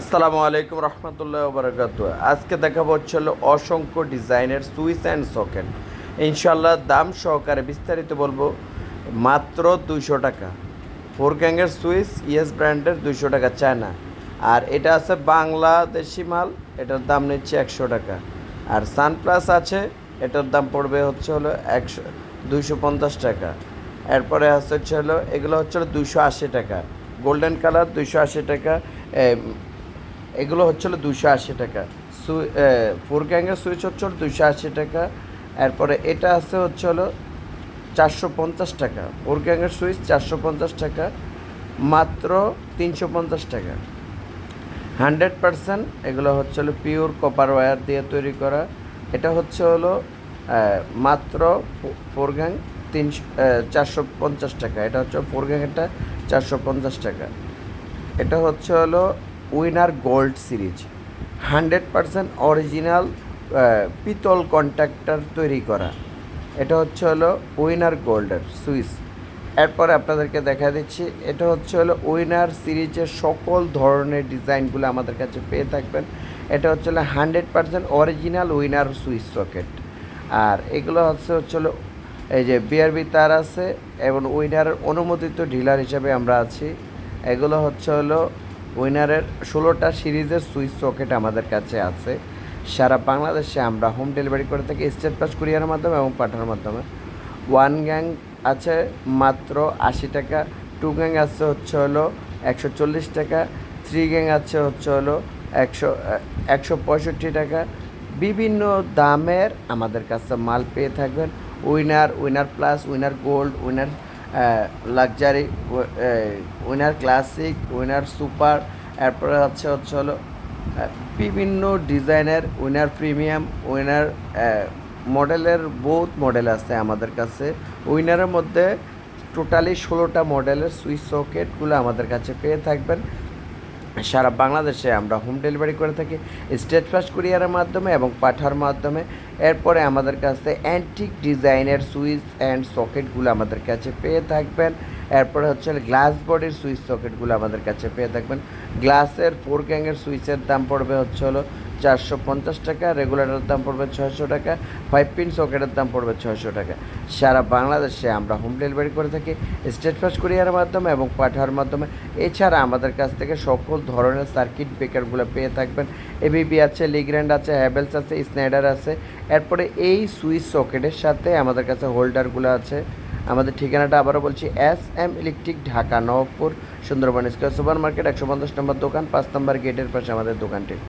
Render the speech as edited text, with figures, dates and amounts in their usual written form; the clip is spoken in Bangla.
আসসালামু আলাইকুম রহমতুল্লাহ বারাকাতু। আজকে দেখাবো হলো অসংখ্য ডিজাইনের সুইচ অ্যান্ড সকেট। ইনশাল্লাহ দাম সহকারে বিস্তারিত বলবো। মাত্র 200 টাকা ফোর গ্যাংয়ের সুইচ, ইয়েস ব্র্যান্ডের, 200 টাকা চায়না। আর এটা আছে বাংলাদেশি মাল, এটার দাম নিচ্ছে 100 টাকা। আর সানপ্লাস আছে, এটার দাম পড়বে হলো 250 টাকা। এরপরে হলো এগুলো হলো 280 টাকা। গোল্ডেন কালার 280 টাকা। এগুলো হলো 280 টাকা। ফোর গ্যাংয়ের সুইচ হচ্ছে 280 টাকা। এরপরে এটা আছে হলো 450 টাকা। ফোর গ্যাংয়ের সুইচ 450 টাকা, মাত্র 350 টাকা। 100% এগুলো হলো পিওর কপার ওয়্যার দিয়ে তৈরি করা। এটা হলো মাত্র ফোর গ্যাং 450 টাকা। এটা হচ্ছে ফোর গ্যাংয়েরটা 450 টাকা। এটা হলো উইনার গোল্ড সিরিজ, 100% অরিজিনাল পিতল কন্ট্যাক্টার তৈরি করা। এটা হলো উইনার গোল্ডের সুইচ। এরপরে আপনাদেরকে দেখা দিচ্ছি, এটা হলো উইনার সিরিজের সকল ধরনের ডিজাইনগুলো আমাদের কাছে পেয়ে থাকবেন। এটা হলো 100% অরিজিনাল উইনার সুইচ সকেট। আর এগুলো হলো এই যে বিআরবি তার আছে এবং উইনারের অনুমোদিত ডিলার হিসাবে আমরা আছি। এগুলো হলো উইনারের 16টা সিরিজের সুইচ সকেট আমাদের কাছে আছে। সারা বাংলাদেশে আমরা হোম ডেলিভারি করে থাকি, স্টেট পাস কুরিয়ারের মাধ্যমে এবং পাঠানোর মাধ্যমে। ওয়ান গ্যাং আছে মাত্র 80 টাকা, টু গ্যাং আছে হলো 140 টাকা, থ্রি গ্যাং আছে হলো 165 টাকা। বিভিন্ন দামের আমাদের কাছে মাল পেয়ে থাকবেন। Winner plus, winner gold, winner luxury, winner classic, winner super. এরপরে হলো বিভিন্ন ডিজাইনের উইনার প্রিমিয়াম, উইনার মডেলের বহুত মডেল আছে আমাদের কাছে। উইনারের মধ্যে টোটালি 16টা মডেলের সুইচ সকেটগুলো আমাদের কাছে পেয়ে থাকবেন। সারা বাংলাদেশে আমরা হোম ডেলিভারি করে থাকি, স্টেট ফাস্ট কুরিয়ারের মাধ্যমে এবং পাঠার মাধ্যমে। এরপরে আমাদের কাছে অ্যান্টিক ডিজাইনের সুইচ অ্যান্ড সকেটগুলো আমাদের কাছে পেয়ে থাকবেন। এরপরে গ্লাস বডির সুইচ সকেটগুলো আমাদের কাছে পেয়ে থাকবেন। গ্লাসের ফোর গ্যাংয়ের সুইচের দাম পড়বে হলো 450 টাকা, রেগুলেটরের দাম পড়বে 600 টাকা, 5 পিন সকেটের দাম পড়বে 600 টাকা। সারা বাংলাদেশে আমরা হোম ডেলিভারি করে থাকি স্টেট ফাস্ট কুরিয়ারের মাধ্যমে এবং পাঠার মাধ্যমে। এছাড়া আমাদের কাছ থেকে সকল ধরনের সার্কিট ব্রেকারগুলো পেয়ে থাকবেন। এবিবি আছে, লিগ্র্যান্ড আছে, হ্যাভেলস আছে, স্নাইডার আছে। এরপরে এই সুইচ সকেটের সাথে আমাদের কাছে হোল্ডারগুলো আছে। আমাদের ঠিকানাটা আবারও বলছি, SM electric, Dhaka Nabapur, Sundarban square super market, 150 নম্বর দোকান, 5 নম্বর গেটের পাশে আমাদের দোকানটি।